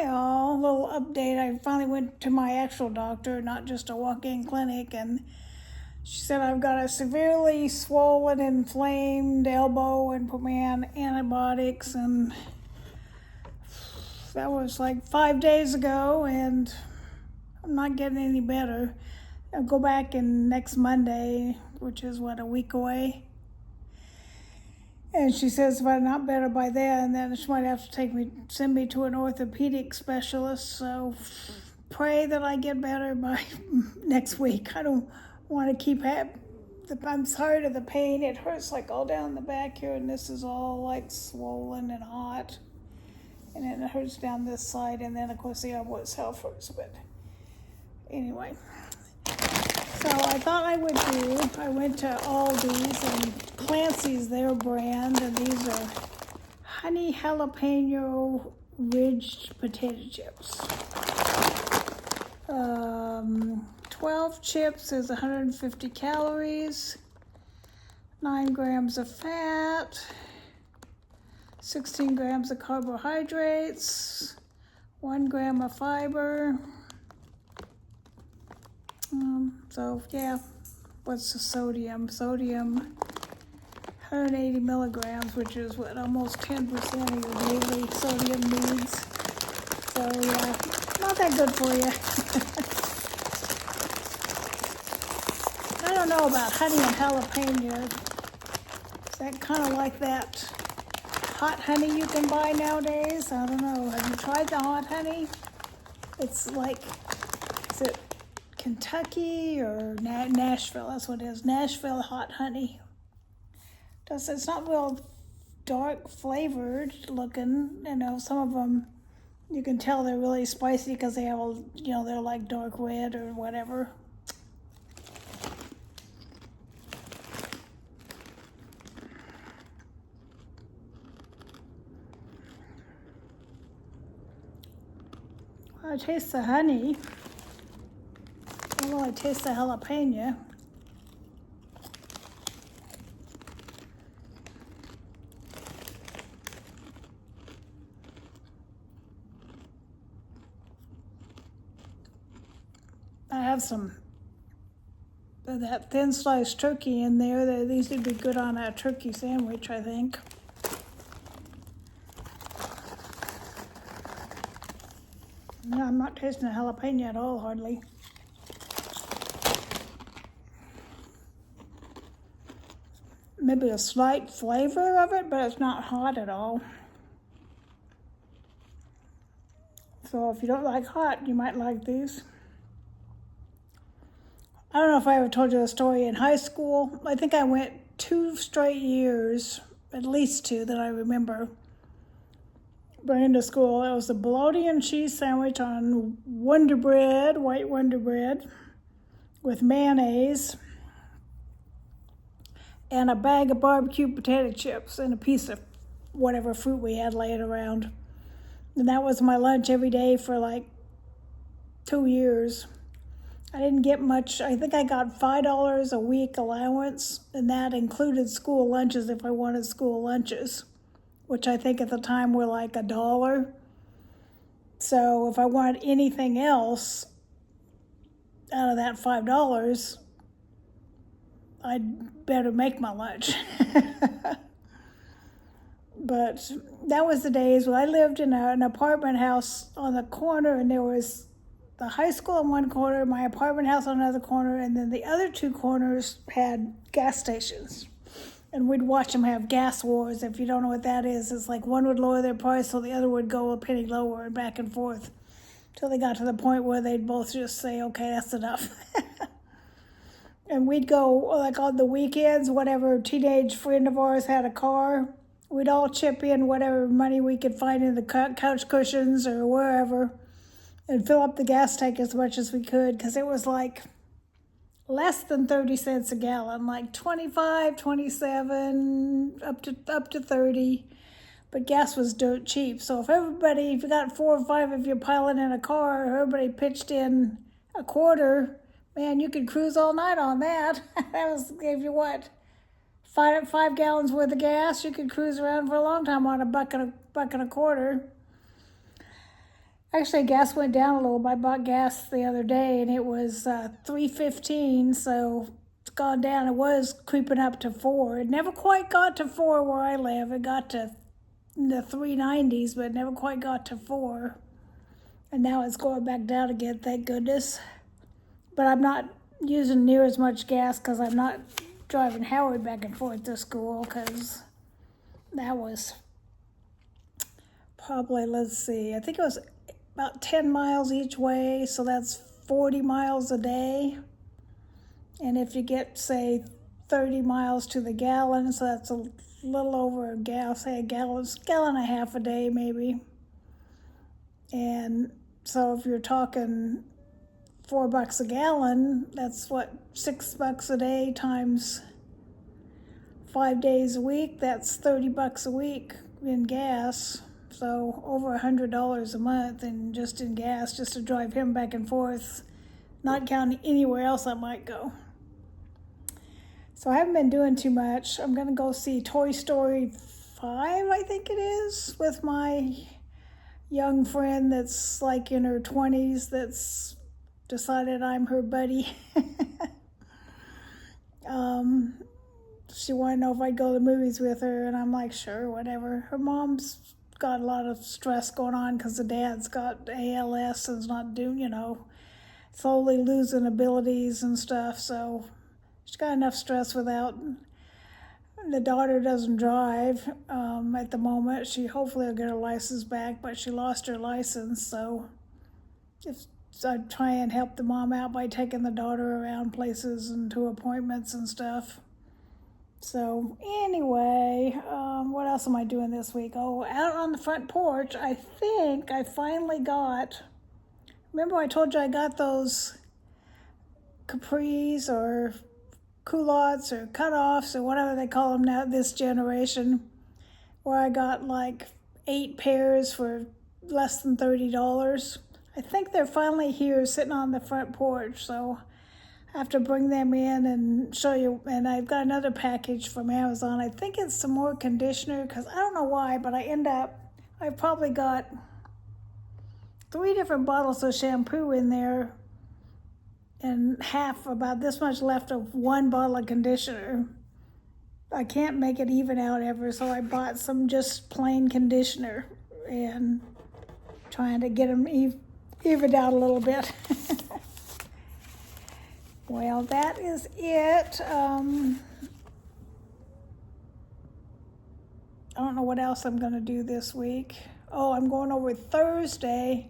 Hi all, little update. I finally went to my actual doctor, not just a walk-in clinic, and she said I've got a severely swollen, inflamed elbow and put me on antibiotics, and that was like 5 days ago, and I'm not getting any better. I'll go back in next Monday, which is a week away. And she says if I'm not better by then she might have to send me to an orthopedic specialist. So pray that I get better by next week. I don't want to I'm tired of the pain. It hurts like all down the back here, and this is all like swollen and hot. And then it hurts down this side, and then of course the elbow itself hurts. But anyway. So I thought I went to Aldi's and Clancy's their brand, and these are Honey Jalapeno ridged potato chips. 12 chips is 150 calories, 9 grams of fat, 16 grams of carbohydrates, 1 gram of fiber. So yeah, what's the sodium? Sodium, 180 milligrams, which is almost 10% of your daily sodium needs. So yeah, not that good for you. I don't know about honey and jalapeno. Is that kind of like that hot honey you can buy nowadays? I don't know. Have you tried the hot honey? It's like, is it Kentucky or Nashville? That's what it is. Nashville hot honey. It's not real dark flavored looking. Some of them you can tell they're really spicy because they have they're like dark red or whatever. I taste the honey. I don't really taste the jalapeno. I have some of that thin sliced turkey in there. These would be good on a turkey sandwich, I think. No, I'm not tasting the jalapeno at all, hardly. Maybe a slight flavor of it, but it's not hot at all. So if you don't like hot, you might like these. I don't know if I ever told you the story. In high school, I think I went 2 straight years, at least 2 that I remember, bringing to school. It was a bologna and cheese sandwich on Wonder Bread, white Wonder Bread, with mayonnaise, and a bag of barbecue potato chips and a piece of whatever fruit we had laying around. And that was my lunch every day for like 2 years. I didn't get much. I think I got $5 a week allowance, and that included school lunches if I wanted school lunches, which I think at the time were like $1. So if I wanted anything else out of that $5, I'd better make my lunch. But that was the days when I lived in an apartment house on the corner, and there was the high school in one corner, my apartment house on another corner, and then the other 2 corners had gas stations. And we'd watch them have gas wars. If you don't know what that is, it's like one would lower their price so the other would go a penny lower, and back and forth till they got to the point where they'd both just say, okay, that's enough. And we'd go, like on the weekends, whatever teenage friend of ours had a car, we'd all chip in whatever money we could find in the couch cushions or wherever and fill up the gas tank as much as we could, because it was like less than 30 cents a gallon, like 25, 27, up to 30. But gas was dirt cheap. So if you got 4 or 5 of you piling in a car, everybody pitched in a quarter, man, you could cruise all night on that. Gave you what? 5 gallons worth of gas. You could cruise around for a long time on a buck and a quarter. Actually, gas went down a little bit. I bought gas the other day, and it was $3.15, so it's gone down. It was creeping up to $4. It never quite got to $4 where I live. It got to the 390s, but it never quite got to $4. And now it's going back down again, thank goodness. But I'm not using near as much gas because I'm not driving Howard back and forth to school, because that was probably, let's see, I think it was about 10 miles each way, so that's 40 miles a day. And if you get, say, 30 miles to the gallon, so that's a little over a gallon, say a gallon and a half a day maybe. And so if you're talking $4 a gallon, that's what, $6 a day times 5 days a week, that's $30 a week in gas. So over $100 a month in gas, just to drive him back and forth, not counting anywhere else I might go. So I haven't been doing too much. I'm gonna go see Toy Story 5, I think it is, with my young friend that's like in her 20s that's decided I'm her buddy. She wanted to know if I'd go to the movies with her, and I'm like, sure, whatever. Her mom's got a lot of stress going on because the dad's got ALS and is not doing, slowly losing abilities and stuff. So she's got enough stress without. The daughter doesn't drive at the moment. She hopefully will get her license back, but she lost her license. So I try and help the mom out by taking the daughter around places and to appointments and stuff. So anyway, what else am I doing this week? Oh, out on the front porch, I think I finally got, remember I told you I got those capris or culottes or cutoffs or whatever they call them now, this generation, where I got like 8 pairs for less than $30. I think they're finally here sitting on the front porch, so I have to bring them in and show you. And I've got another package from Amazon. I think it's some more conditioner, because I don't know why, but I've probably got 3 different bottles of shampoo in there and about this much left of 1 bottle of conditioner. I can't make it even out ever, so I bought some just plain conditioner and trying to get them evened out a little bit. Well, that is it. I don't know what else I'm going to do this week. Oh, I'm going over Thursday.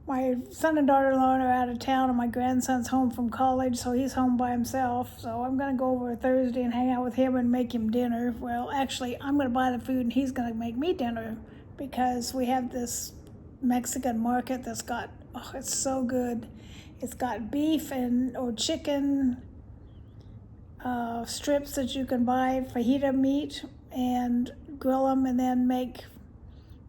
My son and daughter-in-law are out of town, and my grandson's home from college, so he's home by himself. So I'm going to go over Thursday and hang out with him and make him dinner. Well, actually, I'm going to buy the food, and he's going to make me dinner, because we have this Mexican market that's got, oh, it's so good. It's got beef or chicken strips that you can buy, fajita meat, and grill them and then make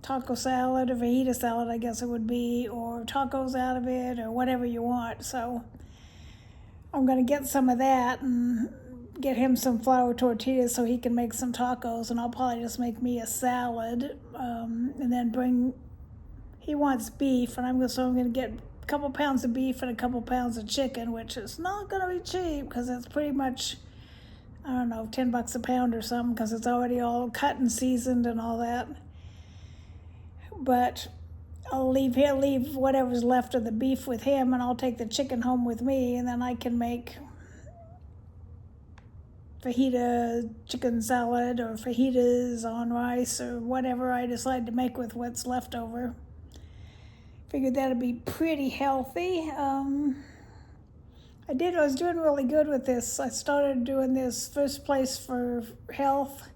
taco salad or fajita salad, I guess it would be, or tacos out of it, or whatever you want. So I'm going to get some of that and get him some flour tortillas so he can make some tacos, and I'll probably just make me a salad, and then he wants beef, and I'm going to get a couple pounds of beef and a couple pounds of chicken, which is not going to be cheap, because it's pretty much, I don't know, $10 a pound or something, because it's already all cut and seasoned and all that. But I'll leave whatever's left of the beef with him, and I'll take the chicken home with me, and then I can make fajita chicken salad or fajitas on rice or whatever I decide to make with what's left over. Figured that'd be pretty healthy. I was doing really good with this. I started doing this First Place for Health,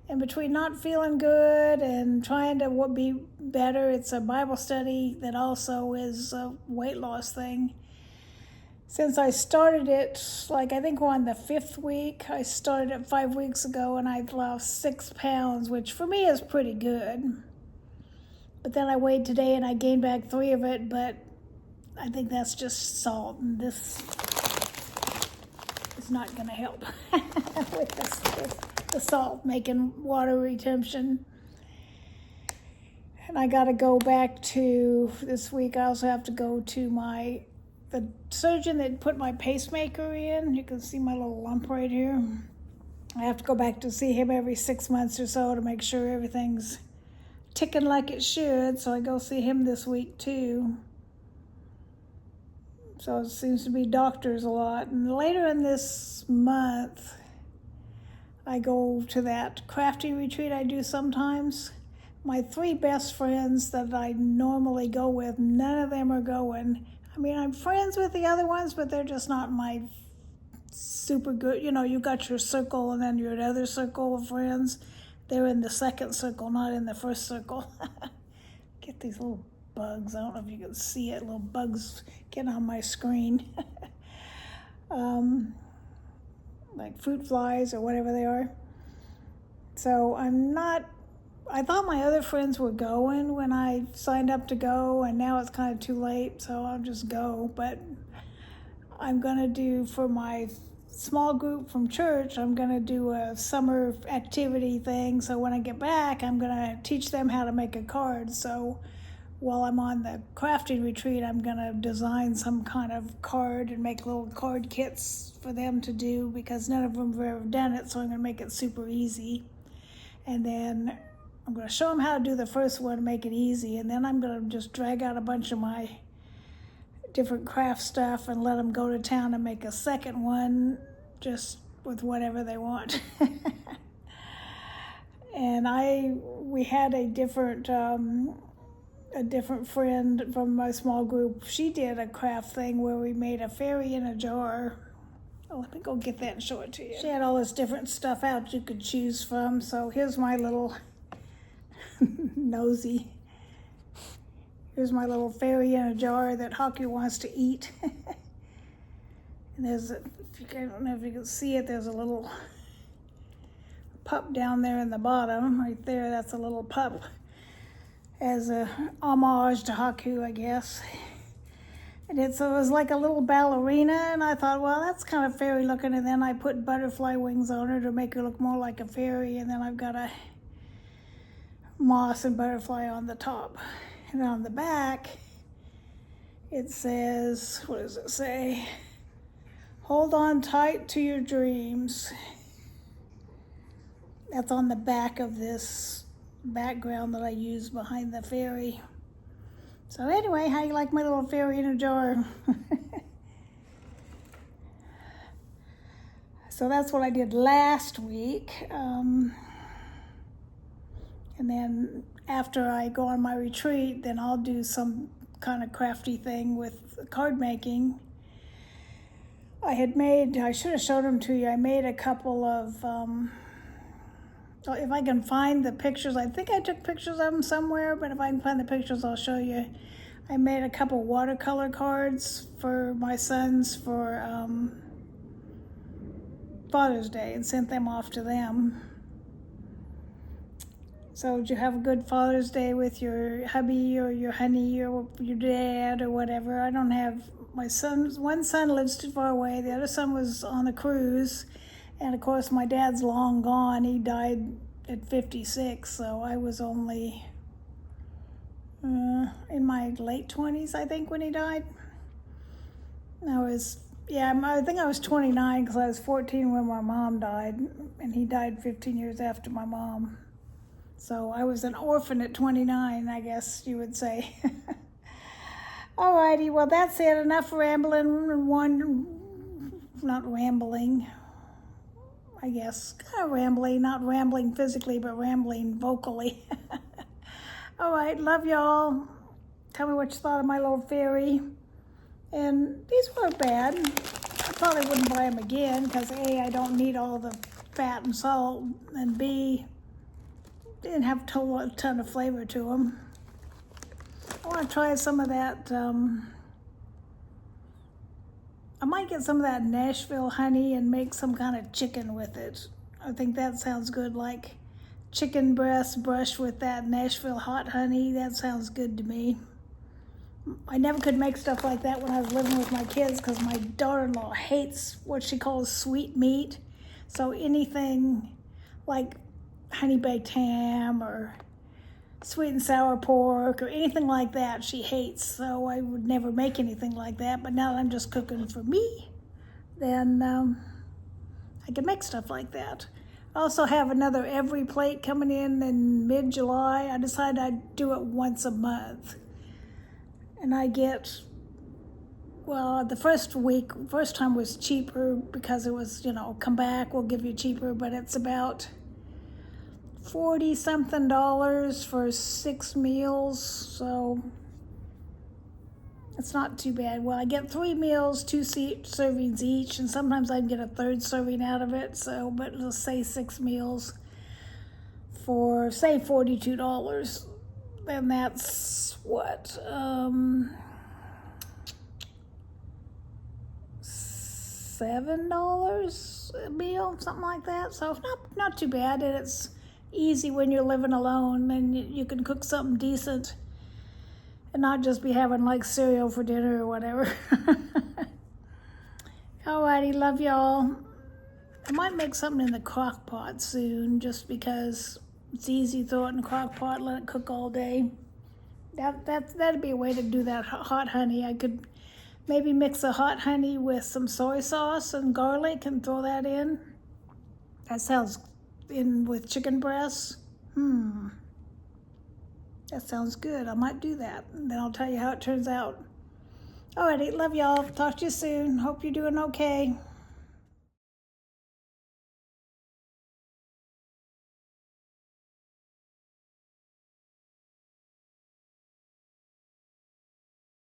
and between not feeling good and trying to be better, it's a Bible study that also is a weight loss thing. Since I started it, I think we're on the 5th week. I started it 5 weeks ago, and I've lost 6 pounds, which for me is pretty good. But then I weighed today and I gained back 3 of it, but I think that's just salt, and this is not going to help with the salt making water retention. And I got to go back to this week. I also have to go to the surgeon that put my pacemaker in. You can see my little lump right here. I have to go back to see him every 6 months or so to make sure everything's ticking like it should. So I go see him this week too. So it seems to be doctors a lot. And later in this month, I go to that crafting retreat I do sometimes. My 3 best friends that I normally go with, none of them are going. I mean, I'm friends with the other ones, but they're just not my super good. You know, you got your circle and then your other circle of friends. They're in the second circle, not in the first circle. Get these little bugs. I don't know if you can see it. Little bugs getting on my screen. Like fruit flies or whatever they are. So I thought my other friends were going when I signed up to go, and now it's kind of too late, so I'll just go. But I'm going to do, for my small group from church, I'm going to do a summer activity thing. So when I get back, I'm going to teach them how to make a card. So while I'm on the crafting retreat, I'm going to design some kind of card and make little card kits for them to do, because none of them have ever done it, so I'm going to make it super easy. And then I'm going to show them how to do the first one, make it easy, and then I'm going to just drag out a bunch of my different craft stuff and let them go to town and make a second one just with whatever they want. And we had a different friend from my small group. She did a craft thing where we made a fairy in a jar. Oh, let me go get that and show it to you. She had all this different stuff out you could choose from. So here's my little nosy. Here's my little fairy in a jar that Hockey wants to eat. And I don't know if you can see it, there's a little pup down there in the bottom. Right there, that's a little pup. As a homage to Haku, I guess. And it was like a little ballerina, and I thought, well, that's kind of fairy looking, and then I put butterfly wings on her to make her look more like a fairy, and then I've got a moss and butterfly on the top. And on the back, it says, what does it say? Hold on tight to your dreams. That's on the back of this background that I use behind the fairy. So anyway, how you like my little fairy in a jar? So that's what I did last week. And then after I go on my retreat, then I'll do some kind of crafty thing with card making. I should have showed them to you. I made a couple of, if I can find the pictures, I think I took pictures of them somewhere, but if I can find the pictures, I'll show you. I made a couple watercolor cards for my sons for Father's Day and sent them off to them. So did you have a good Father's Day with your hubby or your honey or your dad or whatever? I don't have my sons. One son lives too far away. The other son was on the cruise. And of course, my dad's long gone. He died at 56, so I was only in my late 20s, I think, when he died. I think I was 29 because I was 14 when my mom died, and he died 15 years after my mom. So I was an orphan at 29, I guess you would say. Alrighty, well, that's it. Enough rambling. Not rambling, I guess. Kind of rambling, not rambling physically, but rambling vocally. All right, love y'all. Tell me what you thought of my little fairy. And these weren't bad. I probably wouldn't buy them again because A, I don't need all the fat and salt, and B, they didn't have a ton of flavor to them. I want to try some of that. I might get some of that Nashville honey and make some kind of chicken with it. I think that sounds good, like chicken breast brushed with that Nashville hot honey. That sounds good to me. I never could make stuff like that when I was living with my kids because my daughter-in-law hates what she calls sweet meat. So anything like honey baked ham or sweet and sour pork or anything like that she hates, so I would never make anything like that. But now that I'm just cooking for me, then I can make stuff like that. I also have another Every Plate coming in mid-July. I decided I'd do it once a month. And I get, well, the first time was cheaper because it was, come back, we'll give you cheaper, but it's about $40-something for 6 meals, so it's not too bad. Well, I get 3 meals, 2 servings each, and sometimes I can get a third serving out of it, so, but let's say 6 meals for, say, $42. And that's what, $7 a meal, something like that. So it's not too bad, and it's easy when you're living alone and you can cook something decent and not just be having like cereal for dinner or whatever. Alrighty, love y'all. I might make something in the crock pot soon just because it's easy. Throw it in the crock pot, let it cook all day. That'd be a way to do that hot honey. I could maybe mix a hot honey with some soy sauce and garlic and throw that in. That sounds in with chicken breasts. That sounds good. I might do that. And then I'll tell you how it turns out. Alrighty, love y'all. Talk to you soon. Hope you're doing okay.